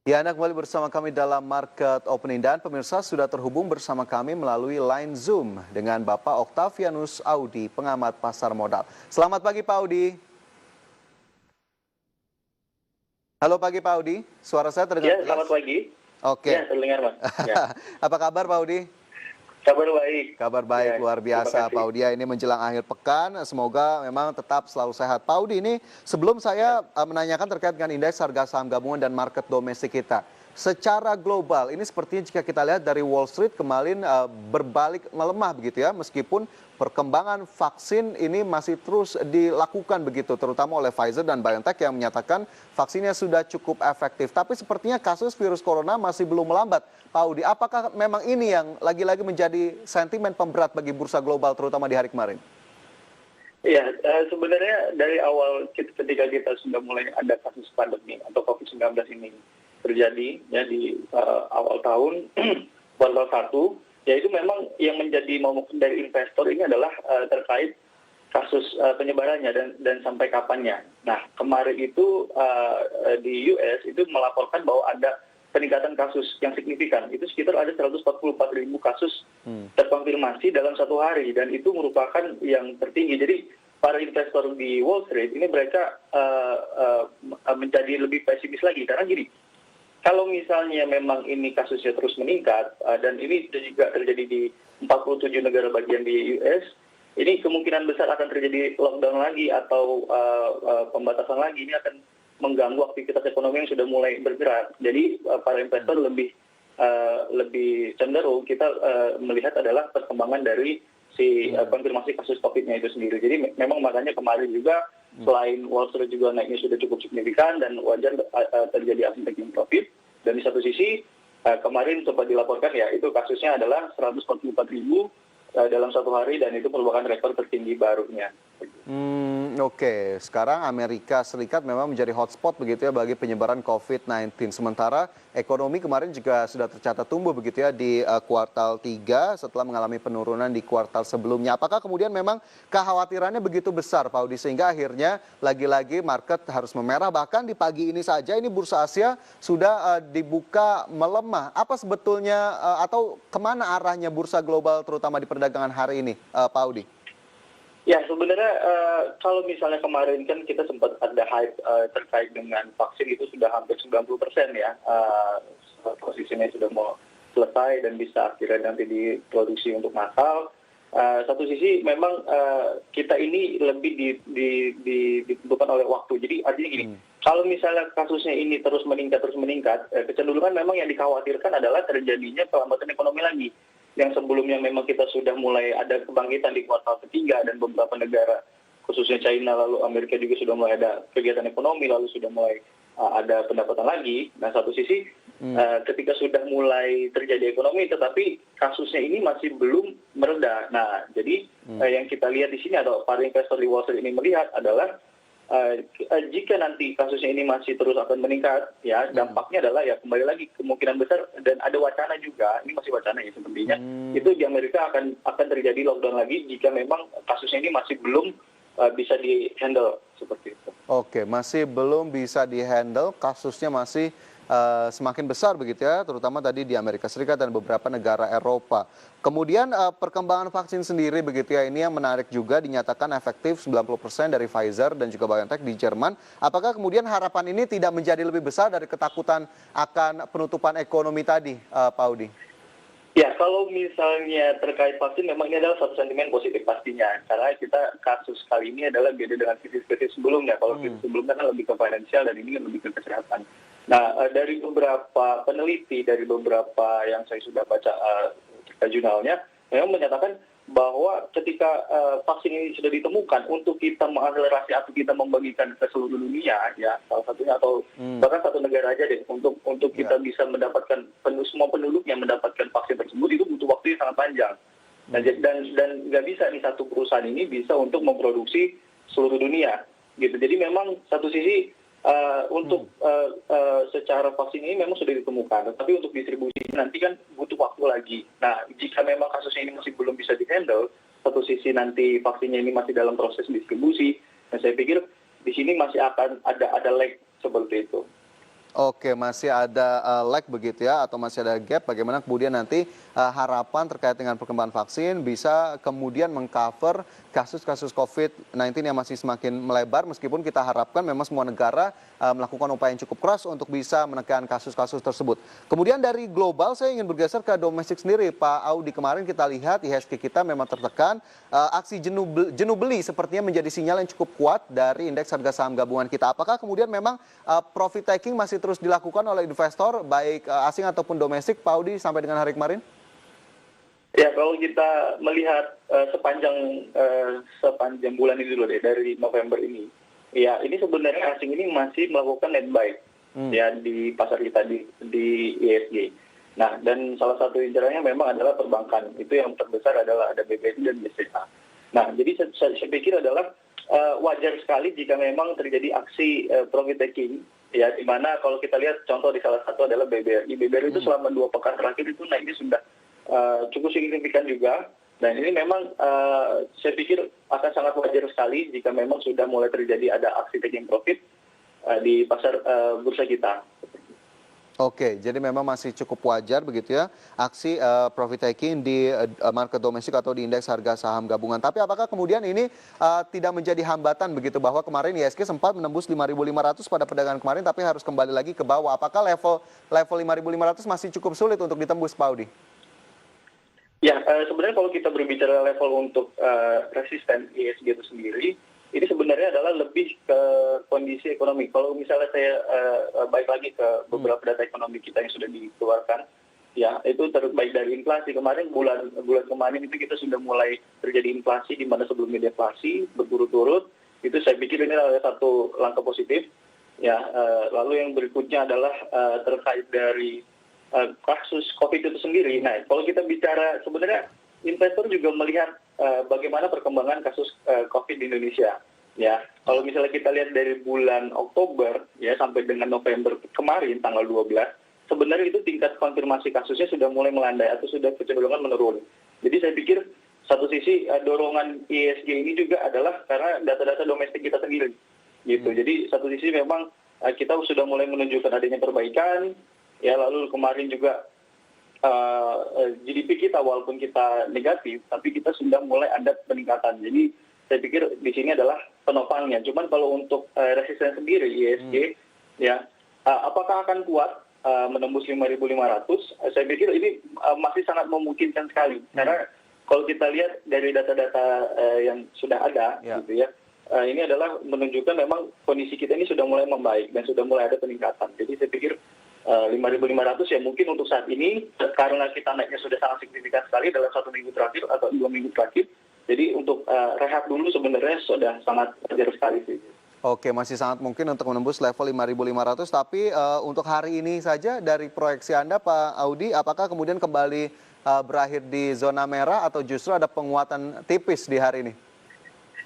Ya, Anda kembali bersama kami dalam Market Opening dan pemirsa sudah terhubung bersama kami melalui line Zoom dengan Bapak Octavianus Audi, pengamat pasar modal. Selamat pagi Pak Audi. Halo pagi Pak Audi, suara saya terdengar Ya, jelas? selamat pagi. Ya, Oke. terdengar, Mas. Ya, Apa kabar Pak Audi? kabar baik. Kabar baik, Ya, luar terima biasa Pak kasih. Audi. Ya, ini menjelang akhir pekan, semoga memang tetap selalu sehat. Pak Audi, ini sebelum saya menanyakan terkait dengan indeks harga saham gabungan dan market domestik kita. Secara global, ini sepertinya jika kita lihat dari Wall Street kemarin berbalik melemah begitu ya, meskipun perkembangan vaksin ini masih terus dilakukan begitu, terutama oleh Pfizer dan BioNTech yang menyatakan vaksinnya sudah cukup efektif. Tapi sepertinya kasus virus corona masih belum melambat. Pak Audi, apakah memang ini yang lagi-lagi menjadi sentimen pemberat bagi bursa global terutama di hari kemarin? Ya, sebenarnya dari awal ketika kita sudah mulai ada kasus pandemi atau COVID-19 ini terjadi ya di awal tahun kuartal 1, ya itu memang yang menjadi momok dari investor ini adalah terkait kasus penyebarannya dan sampai kapannya. Nah, kemarin itu di US itu melaporkan bahwa ada peningkatan kasus yang signifikan. Itu sekitar ada 144.000 kasus terkonfirmasi dalam satu hari, dan itu merupakan yang tertinggi. Jadi para investor di Wall Street ini mereka menjadi lebih pesimis lagi, karena gini, kalau misalnya memang ini kasusnya terus meningkat, dan ini juga terjadi di 47 negara bagian di US, ini kemungkinan besar akan terjadi lockdown lagi atau pembatasan lagi. Ini akan mengganggu aktivitas ekonomi yang sudah mulai bergerak. Jadi para investor lebih cenderung kita melihat adalah perkembangan dari si konfirmasi kasus COVID-nya itu sendiri. Jadi memang makanya kemarin juga selain Wall Street juga naiknya sudah cukup signifikan dan wajar terjadi aksi taking profit. Dan di satu sisi kemarin sempat dilaporkan ya itu kasusnya adalah 144.000 dalam satu hari, dan itu merupakan rekor tertinggi barunya. Oke, sekarang Amerika Serikat memang menjadi hotspot begitu ya bagi penyebaran COVID-19. Sementara ekonomi kemarin juga sudah tercatat tumbuh begitu ya di kuartal 3 setelah mengalami penurunan di kuartal sebelumnya. Apakah kemudian memang kekhawatirannya begitu besar Pak Audi sehingga akhirnya lagi-lagi market harus memerah, bahkan di pagi ini saja ini bursa Asia sudah dibuka melemah. Apa sebetulnya atau kemana arahnya bursa global terutama di perdagangan hari ini Pak Audi? Ya, sebenarnya kalau misalnya kemarin kan kita sempat ada hype terkait dengan vaksin, itu sudah hampir 90% ya, posisinya sudah mau selesai dan bisa akhirnya nanti diproduksi untuk massal. Satu sisi memang kita ini lebih ditentukan oleh waktu. Jadi artinya gini, kalau misalnya kasusnya ini terus meningkat, kecenderungan memang yang dikhawatirkan adalah terjadinya pelambatan ekonomi lagi. Yang sebelumnya memang kita sudah mulai ada kebangkitan di kuartal ketiga, dan beberapa negara khususnya China lalu Amerika juga sudah mulai ada kegiatan ekonomi, lalu sudah mulai ada pendapatan lagi. Nah, satu sisi ketika sudah mulai terjadi ekonomi tetapi kasusnya ini masih belum mereda. Nah, jadi yang kita lihat di sini atau para investor di Wall Street ini melihat adalah jika nanti kasusnya ini masih terus akan meningkat, ya dampaknya adalah ya kembali lagi kemungkinan besar, dan ada wacana juga, ini masih wacana ya sepertinya, itu di Amerika akan terjadi lockdown lagi jika memang kasusnya ini masih belum bisa di-handle seperti itu. Oke, masih belum bisa di-handle, kasusnya masih semakin besar begitu ya, terutama tadi di Amerika Serikat dan beberapa negara Eropa. Kemudian perkembangan vaksin sendiri begitu ya, ini yang menarik juga, dinyatakan efektif 90% dari Pfizer dan juga BioNTech di Jerman. Apakah kemudian harapan ini tidak menjadi lebih besar dari ketakutan akan penutupan ekonomi tadi, Pak Audi? Ya, kalau misalnya terkait vaksin, memang ini adalah satu sentimen positif pastinya. Karena kita kasus kali ini adalah beda dengan krisis-krisis sebelumnya. Kalau krisis sebelumnya kan lebih ke finansial, dan ini lebih ke kesehatan. Nah, dari beberapa peneliti, dari beberapa yang saya sudah baca jurnalnya, memang menyatakan bahwa ketika vaksin ini sudah ditemukan, untuk kita mengakselerasi atau kita membagikan ke seluruh dunia, ya salah satunya atau bahkan satu negara aja deh, untuk kita bisa mendapatkan semua penduduknya mendapatkan vaksin tersebut, itu butuh waktu yang sangat panjang. Dan nggak bisa nih satu perusahaan ini bisa untuk memproduksi seluruh dunia, gitu. Jadi memang satu sisi untuk secara vaksin ini memang sudah ditemukan, tetapi untuk distribusi nanti kan butuh waktu lagi. Nah, jika memang kasusnya ini masih belum bisa di-handle, satu sisi nanti vaksinnya ini masih dalam proses distribusi, dan saya pikir di sini masih akan ada lag seperti itu. Oke, masih ada lag begitu ya, atau masih ada gap bagaimana kemudian nanti harapan terkait dengan perkembangan vaksin bisa kemudian mengcover kasus-kasus COVID-19 yang masih semakin melebar, meskipun kita harapkan memang semua negara melakukan upaya yang cukup keras untuk bisa menekan kasus-kasus tersebut. Kemudian dari global saya ingin bergeser ke domestik sendiri, Pak Audi. Kemarin kita lihat IHSG kita memang tertekan, aksi jenuh beli sepertinya menjadi sinyal yang cukup kuat dari indeks harga saham gabungan kita. Apakah kemudian memang profit taking masih terus dilakukan oleh investor baik asing ataupun domestik, Pak Audi, sampai dengan hari kemarin? Ya, kalau kita melihat sepanjang bulan ini dulu deh, dari November ini, ya ini sebenarnya asing ini masih melakukan net buy ya di pasar kita di IHSG. Nah, dan salah satu incerannya memang adalah perbankan. Itu yang terbesar adalah ada BBRI dan BCA. Nah, jadi saya pikir adalah wajar sekali jika memang terjadi aksi profit taking, ya, di mana kalau kita lihat contoh di salah satu adalah BBRI. BBRI itu selama 2 pekan terakhir itu naiknya sudah cukup signifikan juga. Dan ini memang saya pikir akan sangat wajar sekali jika memang sudah mulai terjadi ada aksi taking profit di pasar bursa kita. Oke, jadi memang masih cukup wajar begitu ya aksi profit taking di market domestik atau di indeks harga saham gabungan. Tapi apakah kemudian ini tidak menjadi hambatan begitu, bahwa kemarin IHSG sempat menembus 5.500 pada perdagangan kemarin tapi harus kembali lagi ke bawah. Apakah level 5.500 masih cukup sulit untuk ditembus, Pak Audi? Ya, sebenarnya kalau kita berbicara level untuk resisten IHSG itu sendiri, ini sebenarnya adalah lebih ke kondisi ekonomi. Kalau misalnya saya balik lagi ke beberapa data ekonomi kita yang sudah dikeluarkan, ya itu terbaik dari inflasi. Kemarin bulan kemarin itu kita sudah mulai terjadi inflasi, di mana sebelumnya deflasi berturut-turut. Itu saya pikir ini adalah satu langkah positif. Ya, lalu yang berikutnya adalah terkait dari kasus COVID itu sendiri. Nah, kalau kita bicara, sebenarnya investor juga melihat bagaimana perkembangan kasus COVID di Indonesia. Ya, kalau misalnya kita lihat dari bulan Oktober ya sampai dengan November kemarin tanggal 12, sebenarnya itu tingkat konfirmasi kasusnya sudah mulai melandai atau sudah kecenderungan menurun. Jadi saya pikir satu sisi dorongan IHSG ini juga adalah karena data-data domestik kita sendiri. Gitu. Jadi satu sisi memang kita sudah mulai menunjukkan adanya perbaikan. Ya, lalu kemarin juga GDP kita walaupun kita negatif, tapi kita sudah mulai ada peningkatan. Jadi saya pikir di sini adalah penopangnya. Cuman kalau untuk resisten sendiri IHSG, ya apakah akan kuat menembus 5.500? Saya pikir ini masih sangat memungkinkan sekali. Karena kalau kita lihat dari data-data yang sudah ada, gitu ya, ini adalah menunjukkan memang kondisi kita ini sudah mulai membaik dan sudah mulai ada peningkatan. Jadi saya pikir 5.500 ya mungkin untuk saat ini, karena kita naiknya sudah sangat signifikan sekali dalam 1 minggu terakhir atau 2 minggu terakhir. Jadi untuk rehat dulu sebenarnya sudah sangat wajar sekali sih. Oke, masih sangat mungkin untuk menembus level 5.500, tapi untuk hari ini saja dari proyeksi Anda, Pak Audi, apakah kemudian kembali berakhir di zona merah atau justru ada penguatan tipis di hari ini?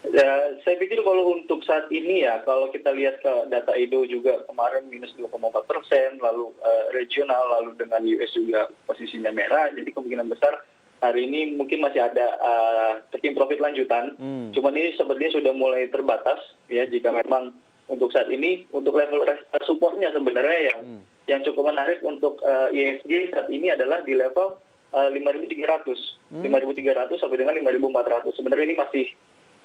Ya, saya pikir kalau untuk saat ini ya, kalau kita lihat ke data Edo juga kemarin minus 2,4%, lalu regional, lalu dengan US juga posisinya merah, jadi kemungkinan besar hari ini mungkin masih ada taking profit lanjutan. Cuman ini sebenarnya sudah mulai terbatas ya, jika memang untuk saat ini, untuk level supportnya sebenarnya yang cukup menarik untuk IHSG saat ini adalah di level 5.300 sampai dengan 5.400. Sebenarnya ini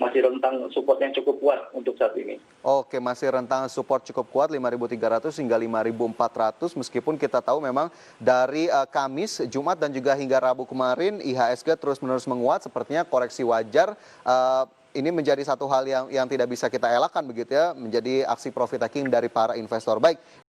masih rentang support yang cukup kuat untuk saat ini. Oke, masih rentang support cukup kuat 5.300 hingga 5.400, meskipun kita tahu memang dari Kamis, Jumat dan juga hingga Rabu kemarin IHSG terus-menerus menguat, sepertinya koreksi wajar. Ini menjadi satu hal yang tidak bisa kita elakkan begitu ya, menjadi aksi profit taking dari para investor. Baik.